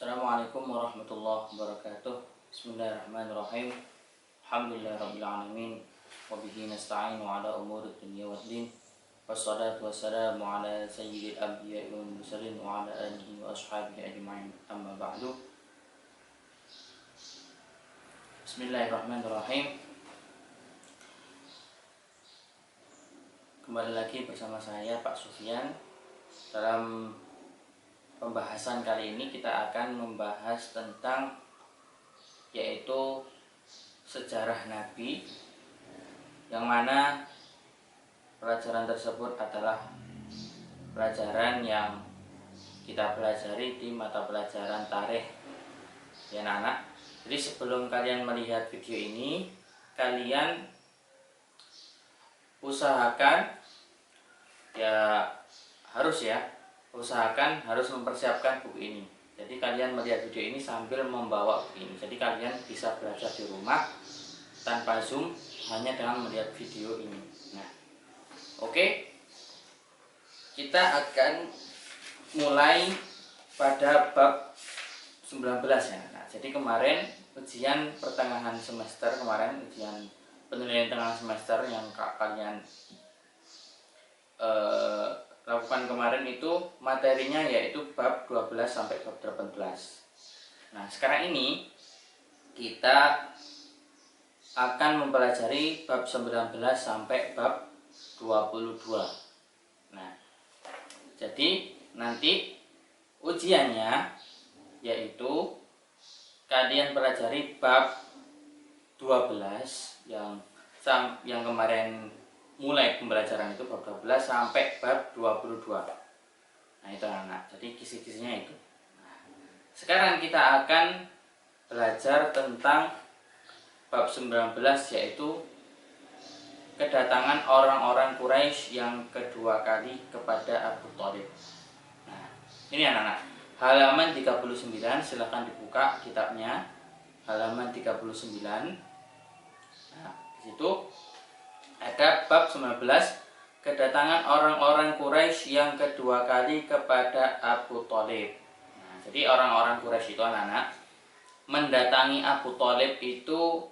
Assalamualaikum warahmatullahi wabarakatuh. Bismillahirrahmanirrahim. Alhamdulillahirrabbilalamin. Wabihi nasta'inu ala umuri dunya waddin. Wassalatu wassalamu ala sayyidil anbiya'i wal mursalin wa ala alihi wa ashabihi ajma'in. Amma ba'du. Bismillahirrahmanirrahim. Kembali lagi bersama saya Pak Sufyan. Dalam pembahasan kali ini kita akan membahas tentang yaitu sejarah Nabi, yang mana pelajaran tersebut adalah pelajaran yang kita pelajari di mata pelajaran tarikh ya anak-anak. Jadi sebelum kalian melihat video ini, kalian usahakan harus mempersiapkan buku ini. Jadi kalian melihat video ini sambil membawa buku ini. Jadi kalian bisa belajar di rumah tanpa Zoom, hanya dengan melihat video ini. Nah, oke. Kita akan mulai pada bab 19 ya. Nah, jadi kemarin ujian pertengahan semester, ujian penilaian tengah semester yang kalian lakukan kemarin itu materinya yaitu bab 12 sampai bab 18. Nah, sekarang ini kita akan mempelajari bab 19 sampai bab 22. Nah, jadi nanti ujiannya yaitu kalian pelajari bab 12 yang kemarin mulai pembelajaran itu bab 12 sampai bab 22. Nah, itu anak. Jadi kisi-kisinya itu. Nah, sekarang kita akan belajar tentang bab 19 yaitu kedatangan orang-orang Quraisy yang kedua kali kepada Abu Thalib. Nah, ini anak-anak. Halaman 39, silahkan dibuka kitabnya. Halaman 39. Nah, di situ ada bab 19, kedatangan orang-orang Quraisy yang kedua kali kepada Abu Thalib. Nah, jadi orang-orang Quraisy itu anak-anak mendatangi Abu Thalib itu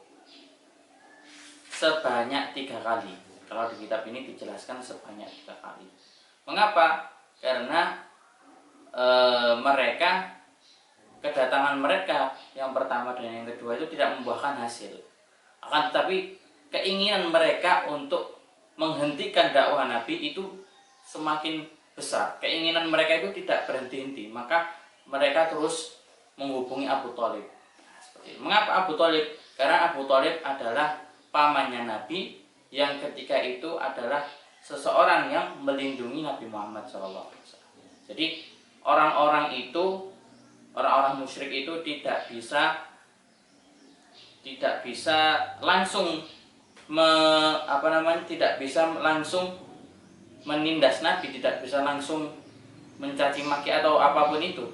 sebanyak 3 kali. Kalau di kitab ini dijelaskan sebanyak 3 kali. Mengapa? Karena kedatangan mereka yang pertama dan yang kedua itu tidak membuahkan hasil. Akan tetapi keinginan mereka untuk menghentikan dakwah Nabi itu semakin besar. Keinginan mereka itu tidak berhenti-henti. Maka mereka terus menghubungi Abu Thalib. Nah, seperti itu. Mengapa Abu Thalib? Karena Abu Thalib adalah pamannya Nabi yang ketika itu adalah seseorang yang melindungi Nabi Muhammad SAW. Jadi orang-orang musyrik itu tidak bisa langsung tidak bisa langsung menindas Nabi, tidak bisa langsung mencaci maki atau apapun itu.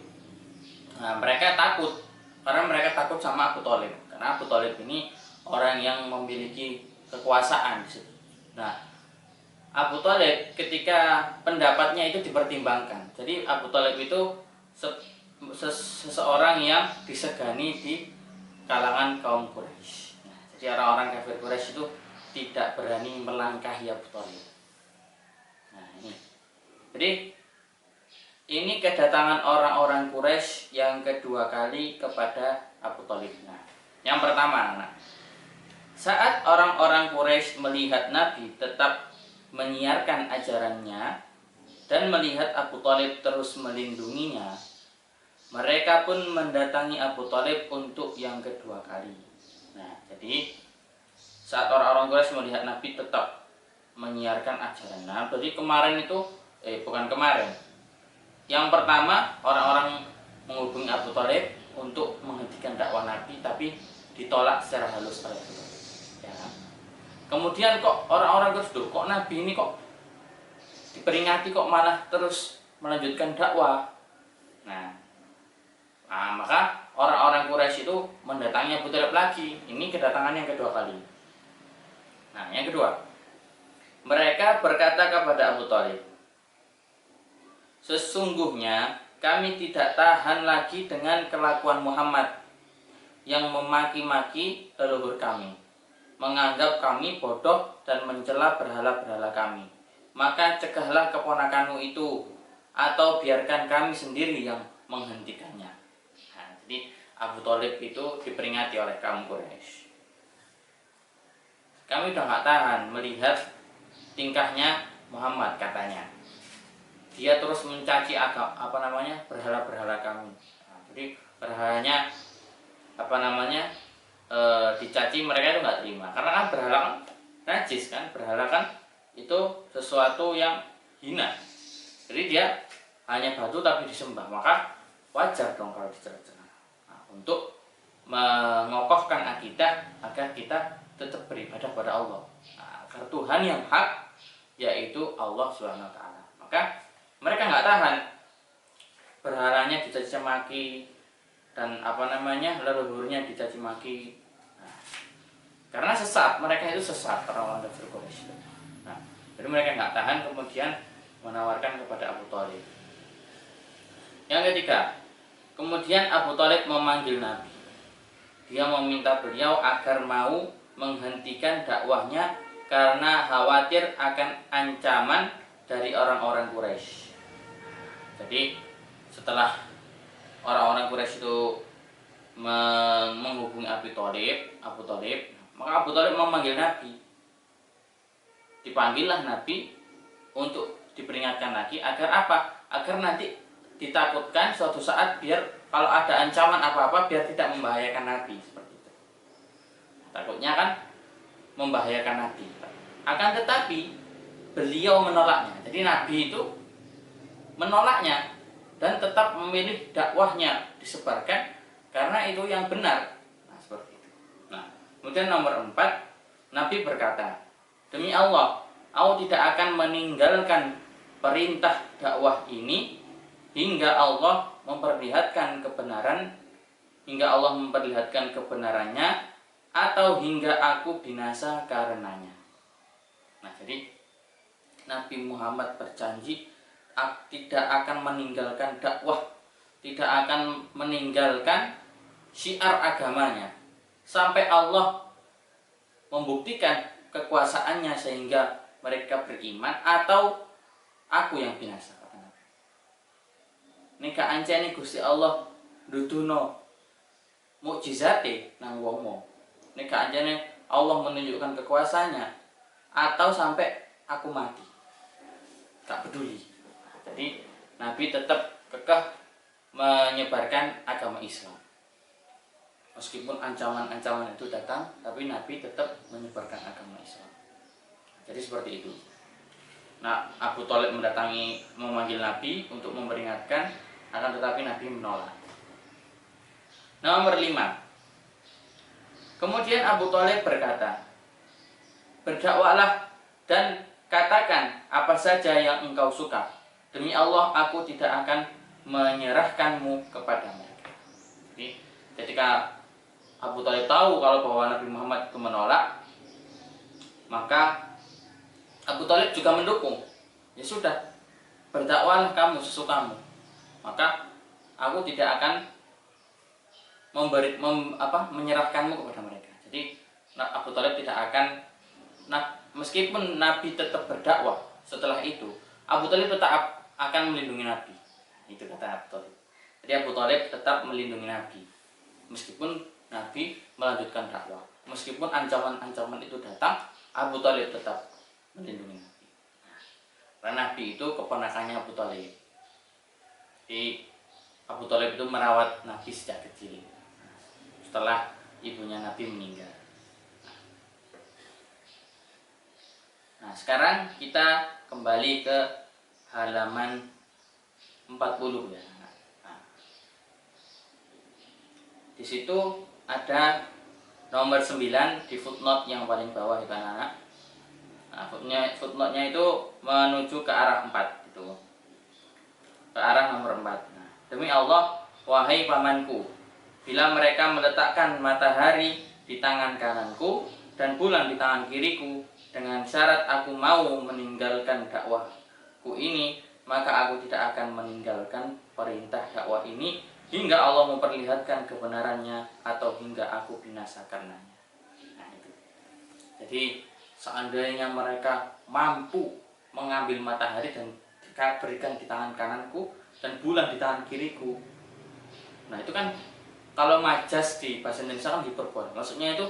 Nah, mereka takut karena mereka takut sama Abu Thalib. Karena Abu Thalib ini orang yang memiliki kekuasaan di situ. Nah, Abu Thalib ketika pendapatnya itu dipertimbangkan. Jadi Abu Thalib itu seseorang yang disegani di kalangan kaum Quraisy. Jadi orang-orang kafir Quraisy itu tidak berani melangkahi Abu Thalib. Nah, ini. Jadi ini kedatangan orang-orang Quraisy yang kedua kali kepada Abu Thalib. Nah, yang pertama, anak. Saat orang-orang Quraisy melihat Nabi tetap menyiarkan ajarannya dan melihat Abu Thalib terus melindunginya, mereka pun mendatangi Abu Thalib untuk yang kedua kali. Nah, jadi saat orang-orang Quraisy melihat Nabi tetap menyiarkan ajaran. Nah, jadi kemarin itu bukan kemarin. Yang pertama orang-orang menghubungi Abu Thalib untuk menghentikan dakwah Nabi, tapi ditolak secara halus oleh Abu Thalib. Ya. Kemudian kok orang-orang terus kok Nabi ini kok diperingati kok malah terus melanjutkan dakwah. Nah, maka orang-orang Quraisy itu mendatangi Abu Thalib lagi. Ini kedatangan yang kedua kali. Nah, yang kedua, mereka berkata kepada Abu Thalib, sesungguhnya kami tidak tahan lagi dengan kelakuan Muhammad yang memaki-maki leluhur kami, menganggap kami bodoh dan mencela berhala-berhala kami. Maka cegahlah keponakanmu itu, atau biarkan kami sendiri yang menghentikannya. Nah, jadi Abu Thalib itu diperingati oleh kaum Quraisy. Kami udah gak tahan melihat tingkahnya Muhammad, katanya. Dia terus mencaci berhala-berhala kami. Nah, jadi berhalanya dicaci, mereka itu nggak terima, karena kan berhala kan najis kan, berhala kan itu sesuatu yang hina. Jadi dia hanya batu tapi disembah, maka wajar dong kalau dicela-cela. Nah, untuk mengokohkan akidah agar kita tetap beribadah pada Allah, agar Tuhan yang hak yaitu Allah Subhanahu Wa Taala. Maka mereka nggak tahan berhalanya dicaci maki dan leluhurnya dicaci maki. Nah, karena sesat, mereka itu sesat, orang-orang kafir Quraisy. Nah, jadi mereka nggak tahan, kemudian menawarkan kepada Abu Thalib. Yang ketiga, kemudian Abu Thalib memanggil Nabi. Dia meminta beliau agar mau menghentikan dakwahnya karena khawatir akan ancaman dari orang-orang Quraisy. Jadi setelah orang-orang Quraisy itu menghubungi Abu Thalib, maka Abu Thalib memanggil Nabi. Dipanggillah Nabi untuk diperingatkan lagi agar apa? Agar nanti ditakutkan suatu saat, biar kalau ada ancaman apa-apa biar tidak membahayakan Nabi, seperti itu. Takutnya kan membahayakan Nabi. Akan tetapi beliau menolaknya. Jadi Nabi itu menolaknya dan tetap memilih dakwahnya disebarkan karena itu yang benar. Nah, seperti itu. Nah, kemudian nomor 4, Nabi berkata, demi Allah, aku tidak akan meninggalkan perintah dakwah ini hingga Allah memperlihatkan kebenarannya atau hingga aku binasa karenanya. Nah, jadi Nabi Muhammad berjanji tidak akan meninggalkan dakwah, tidak akan meninggalkan syiar agamanya sampai Allah membuktikan kekuasaannya sehingga mereka beriman atau aku yang binasa. Nika ancene Gusti Allah duduno mukjizate nang wong. Nika ancene Allah menunjukkan kekuasaannya atau sampai aku mati, tak peduli. Jadi Nabi tetap kekeh menyebarkan agama Islam. Meskipun ancaman-ancaman itu datang, tapi Nabi tetap menyebarkan agama Islam. Jadi seperti itu. Nah, Abu Thalib memanggil Nabi untuk memperingatkan, akan tetapi Nabi menolak. Nomor 5. Kemudian Abu Thalib berkata, berdakwahlah dan katakan apa saja yang engkau suka. Demi Allah, aku tidak akan menyerahkanmu kepada mereka. Jadi, ketika Abu Thalib tahu kalau bahwa Nabi Muhammad itu menolak, maka Abu Thalib juga mendukung. Ya sudah, berdakwahlah kamu sesukamu. Maka aku tidak akan menyerahkanmu kepada mereka. Jadi Abu Thalib tidak akan, meskipun Nabi tetap berdakwah setelah itu, Abu Thalib tetap akan melindungi Nabi. Itu kata Abu Thalib. Jadi Abu Thalib tetap melindungi Nabi meskipun Nabi melanjutkan dakwah. Meskipun ancaman-ancaman itu datang, Abu Thalib tetap melindungi Nabi. Karena Nabi itu keponakannya Abu Thalib. Jadi Abu Thalib itu merawat Nabi sejak kecil, setelah ibunya Nabi meninggal. Nah, sekarang kita kembali ke halaman 40 ya. Nah, di situ ada nomor 9 di footnote yang paling bawah itu anak-anak. Nah, footnote-nya itu menuju ke arah 4 itu. Ke arah nomor 4. Nah, demi Allah, wahai pamanku, bila mereka meletakkan matahari di tangan kananku dan bulan di tangan kiriku dengan syarat aku mau meninggalkan dakwahku ini, maka aku tidak akan meninggalkan perintah dakwah ini hingga Allah memperlihatkan kebenarannya atau hingga aku binasa karenanya. Nah, itu. Jadi seandainya mereka mampu mengambil matahari dan berikan di tangan kananku dan bulan di tangan kiriku, nah itu kan kalau majas di bahasa Indonesia kan hiperbola. Maksudnya itu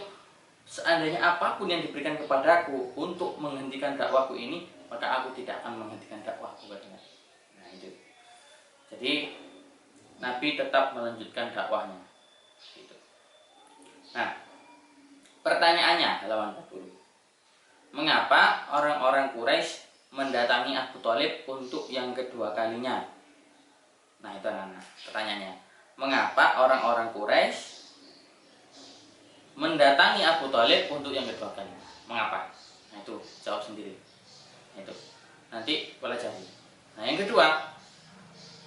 seandainya apapun yang diberikan kepadaku untuk menghentikan dakwahku ini, maka aku tidak akan menghentikan dakwahku katanya. Nah itu. Jadi Nabi tetap melanjutkan dakwahnya. Gitu. Nah, pertanyaannya halaman 40. Mengapa orang-orang Quraisy mendatangi Abu Thalib untuk yang kedua kalinya? Nah, itu anak-anak pertanyaannya. Mengapa orang-orang Quraisy mendatangi Abu Thalib untuk yang kedua kalinya? Mengapa? Nah, itu jawab sendiri. Itu. Nanti pelajari. Nah, yang kedua,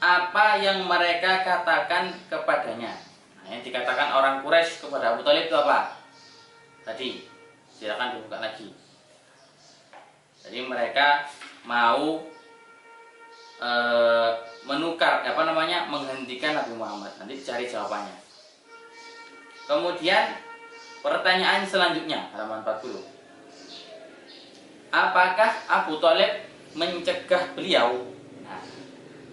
apa yang mereka katakan kepadanya? Nah, yang dikatakan orang Quraisy kepada Abu Thalib itu apa? Tadi, silakan dibuka lagi. Jadi mereka mau menukar, menghentikan Nabi Muhammad. Nanti cari jawabannya. Kemudian pertanyaan selanjutnya, halaman 40. Apakah Abu Thalib mencegah beliau?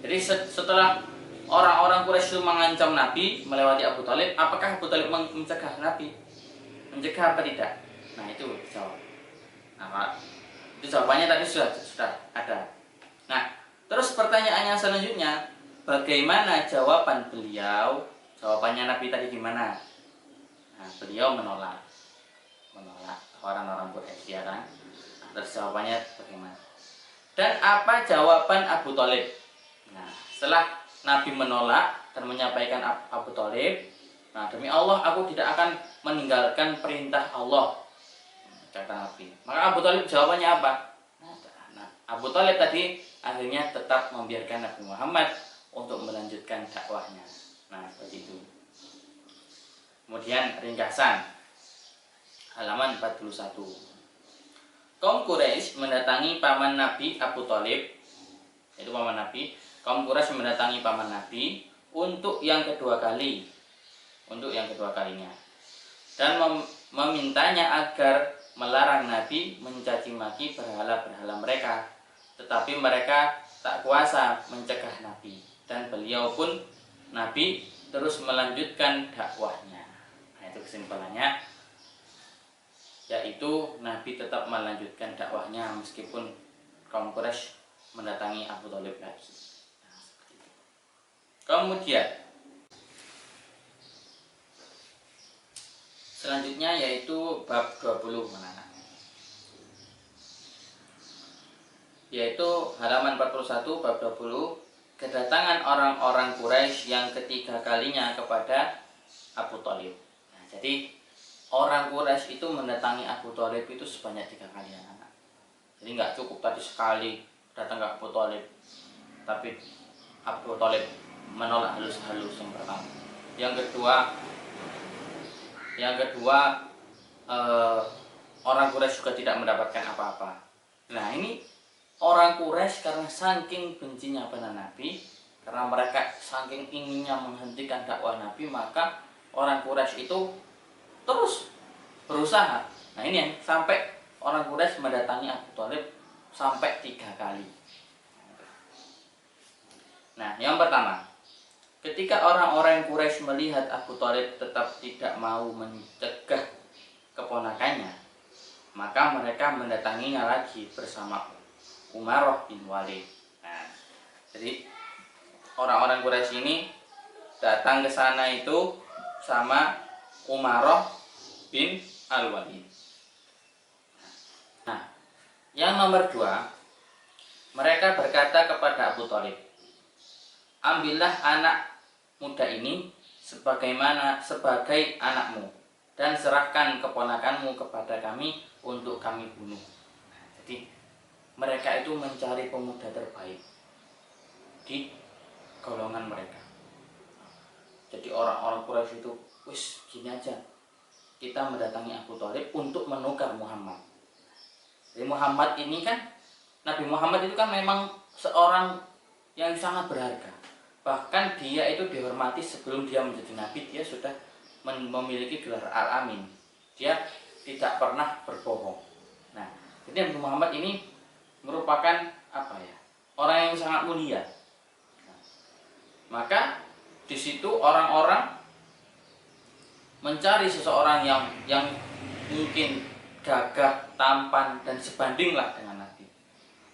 Jadi setelah orang-orang Quraisy itu mengancam Nabi melewati Abu Thalib, apakah Abu Thalib mencegah Nabi? Mencegah apa tidak? Nah itu jawab. Nah, itu jawabannya tadi sudah ada. Nah, terus pertanyaan yang selanjutnya, bagaimana jawaban beliau? Jawabannya Nabi tadi gimana? Nah, beliau menolak orang-orang Quraisy, ya kan? Terus jawabannya bagaimana? Dan apa jawaban Abu Thalib? Nah, setelah Nabi menolak dan menyampaikan Abu Thalib, nah demi Allah aku tidak akan meninggalkan perintah Allah, kata Nabi. Maka Abu Thalib jawabannya apa? Nah, Abu Thalib tadi akhirnya tetap membiarkan Nabi Muhammad untuk melanjutkan dakwahnya. Nah, seperti itu. Kemudian ringkasan halaman 41. Kaum Quraisy mendatangi paman Nabi Abu Thalib, yaitu paman Nabi. Kaum Quraisy mendatangi paman Nabi untuk yang kedua kalinya, dan memintanya agar melarang Nabi mencaci maki berhala-berhala mereka. Tetapi mereka tak kuasa mencegah Nabi, dan beliau pun Nabi terus melanjutkan dakwahnya. Nah, itu kesimpulannya, yaitu Nabi tetap melanjutkan dakwahnya meskipun kaum Quraisy mendatangi Abu Thalib lagi. Kemudian selanjutnya yaitu bab 20 yaitu halaman 41 bab 20, kedatangan orang-orang Quraisy yang ketiga kalinya kepada Abu Thalib. Nah, jadi orang Quraisy itu mendatangi Abu Thalib itu sebanyak 3 kali, anak-anak. Jadi nggak cukup tadi sekali datang ke Abu Thalib, tapi Abu Thalib menolak halus-halus yang pertama. Yang kedua orang Quraisy juga tidak mendapatkan apa-apa. Nah, ini orang Quraisy karena saking bencinya pada Nabi, karena mereka saking inginnya menghentikan dakwah Nabi, maka orang Quraisy itu terus berusaha. Nah, ini yang sampai orang Quraisy mendatangi Abu Thalib sampai 3 kali. Nah, yang pertama, ketika orang-orang Quraisy melihat Abu Thalib tetap tidak mau mencegah keponakannya, maka mereka mendatanginya lagi bersama Umarah bin Walid. Nah, jadi orang-orang Quraisy ini datang ke sana itu sama Umarah bin Al-Walid. Nah, yang nomor 2, mereka berkata kepada Abu Thalib, ambillah anak muda ini sebagai anakmu dan serahkan keponakanmu kepada kami untuk kami bunuh. Nah, jadi mereka itu mencari pemuda terbaik di golongan mereka. Jadi orang-orang Quraisy itu, wis gini aja, kita mendatangi Abu Thalib untuk menukar Muhammad. Jadi Muhammad ini kan, Nabi Muhammad itu kan memang seorang yang sangat berharga. Bahkan dia itu dihormati sebelum dia menjadi nabi, dia sudah memiliki gelar Al-Amin. Dia tidak pernah berbohong. Nah, jadi Nabi Muhammad ini merupakan apa ya? Orang yang sangat mulia. Nah, maka di situ orang-orang mencari seseorang yang mungkin gagah, tampan dan sebandinglah dengan Nabi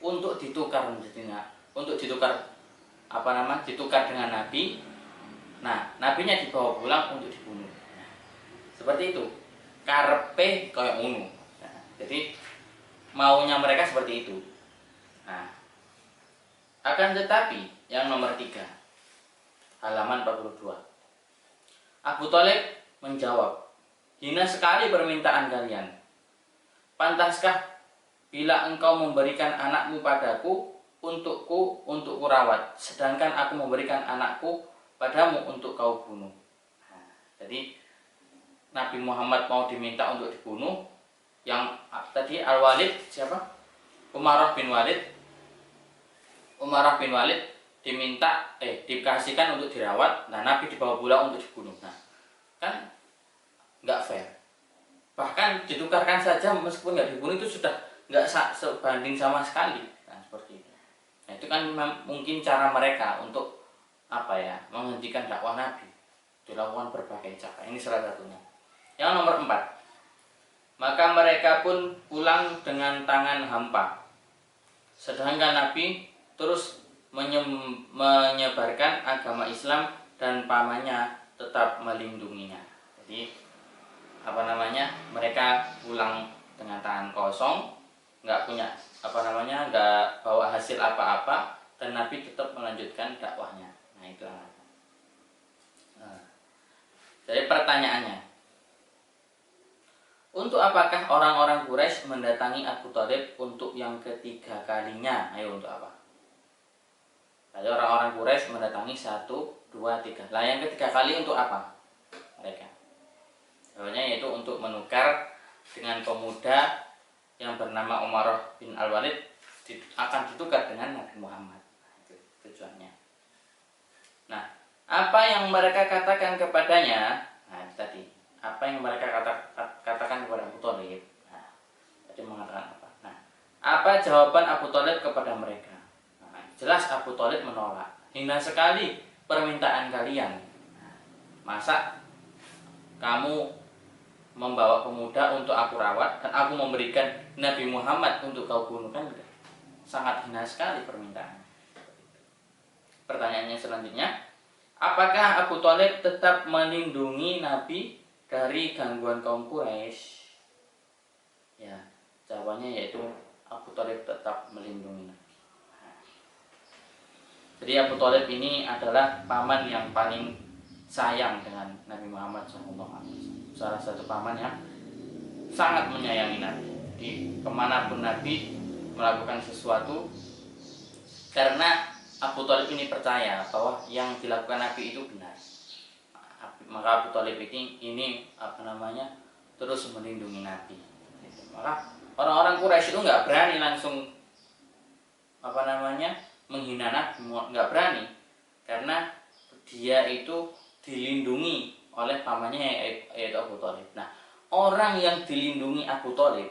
untuk ditukar ditukar dengan Nabi. Nah, nabinya dibawa pulang untuk dibunuh. Nah, seperti itu. Karepe koyo ngono. Nah, jadi maunya mereka seperti itu. Nah, akan tetapi yang nomor 3, halaman 42. Abu Thalib menjawab, "Hina sekali permintaan kalian. Pantaskah bila engkau memberikan anakmu padaku untuk kurawat, sedangkan aku memberikan anakku padamu untuk kau bunuh?" Nah, jadi Nabi Muhammad mau diminta untuk dibunuh. Yang tadi Al-Walid siapa? Umarah bin Walid diminta dikasihkan untuk dirawat. Nah, Nabi dibawa pulang untuk dibunuh. Nah, kan nggak fair. Bahkan ditukarkan saja meskipun nggak dibunuh itu sudah nggak sebanding sama sekali. Nah, seperti itu. Nah, itu kan mungkin cara mereka untuk menghentikan dakwah Nabi, dilakukan berbagai cara. Ini salah satunya. Yang nomor 4, maka mereka pun pulang dengan tangan hampa, sedangkan Nabi terus menyebarkan agama Islam dan pamannya tetap melindunginya. Jadi mereka pulang dengan tangan kosong, nggak punya nggak bawa hasil apa-apa, dan Nabi tetap melanjutkan dakwahnya. Nah, itu. Jadi pertanyaannya, untuk apakah orang-orang Quraisy mendatangi Abu Thalib untuk yang ketiga kalinya? Ayo, untuk apa? Jadi orang-orang Quraisy mendatangi 1, 2, 3. Lah yang ketiga kali untuk apa mereka? Jawabannya yaitu untuk menukar dengan pemuda yang bernama Umarah bin Al-Walid, akan ditukar dengan Nabi Muhammad. Itu tujuannya. Nah, apa yang mereka katakan kepadanya? Nah, itu tadi. Apa yang mereka katakan kepada Abu Thalib? Nah, tadi mengatakan apa? Nah, apa jawaban Abu Thalib kepada mereka? Nah, jelas Abu Thalib menolak. Hina sekali permintaan kalian. Nah, masa kamu membawa pemuda untuk aku rawat dan aku memberikan Nabi Muhammad untuk kau bunuh? Kan sangat hina sekali permintaan. Pertanyaannya selanjutnya, apakah Abu Thalib tetap melindungi Nabi dari gangguan kaum Quraisy? Ya, jawabannya yaitu Abu Thalib tetap melindungi Nabi. Jadi Abu Thalib ini adalah paman yang paling sayang dengan Nabi Muhammad SAW. Salah satu paman yang sangat menyayangi Nabi. Jadi kemanapun Nabi melakukan sesuatu, karena Abu Thalib ini percaya bahwa yang dilakukan Nabi itu benar, maka Abu Thalib ini terus melindungi Nabi. Maka orang-orang Quraisy itu nggak berani langsung menghina Nabi, nggak berani, karena dia itu dilindungi oleh pamannya yaitu Abu Thalib. Nah, orang yang dilindungi Abu Thalib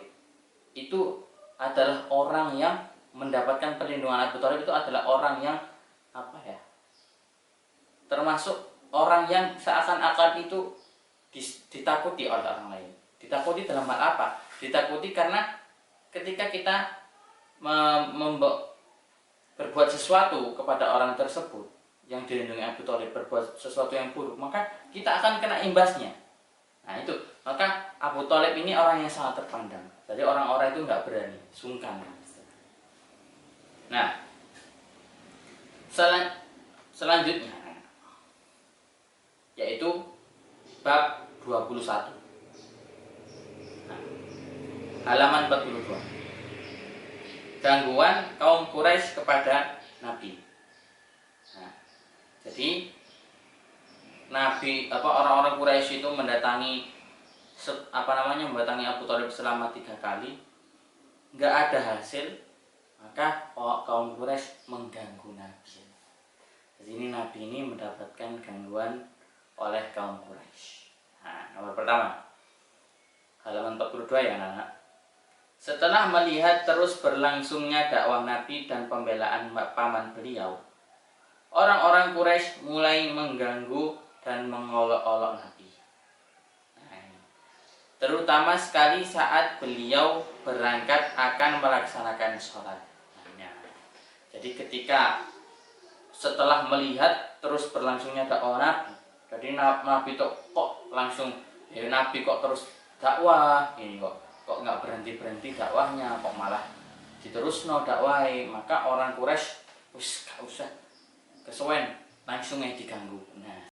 itu adalah orang yang mendapatkan perlindungan Abu Thalib, itu adalah orang yang termasuk orang yang seakan-akan itu ditakuti oleh orang lain. Ditakuti dalam hal apa? Ditakuti karena ketika kita berbuat sesuatu kepada orang tersebut yang dilindungi Abu Thalib, berbuat sesuatu yang buruk, maka kita akan kena imbasnya. Nah, itu. Maka Abu Thalib ini orang yang sangat terpandang. Jadi orang-orang itu nggak berani, sungkan. Nah, selanjutnya yaitu bab 21. Nah, halaman 42. Gangguan kaum Quraisy kepada Nabi. Nah, jadi orang-orang Quraisy itu mendatangi Abu Thalib selama 3 kali, nggak ada hasil, maka kaum Quraisy mengganggu Nabi. Di sini Nabi ini mendapatkan gangguan oleh kaum Quraisy. Nah, nomor pertama, halaman 42 ya anak-anak. Setelah melihat terus berlangsungnya dakwah Nabi dan pembelaan paman beliau, orang-orang Quraisy mulai mengganggu dan mengolok-olok Nabi. Nah, terutama sekali saat beliau berangkat akan melaksanakan sholat. Nah, jadi ketika setelah melihat terus berlangsungnya dakwah Nabi, jadi Nabi kok langsung Nabi kok terus dakwah ini kok nggak berhenti dakwahnya, kok malah diterusno dakwahnya, maka orang Quraisy wis gak usah kesuwen langsung diganggu. Nah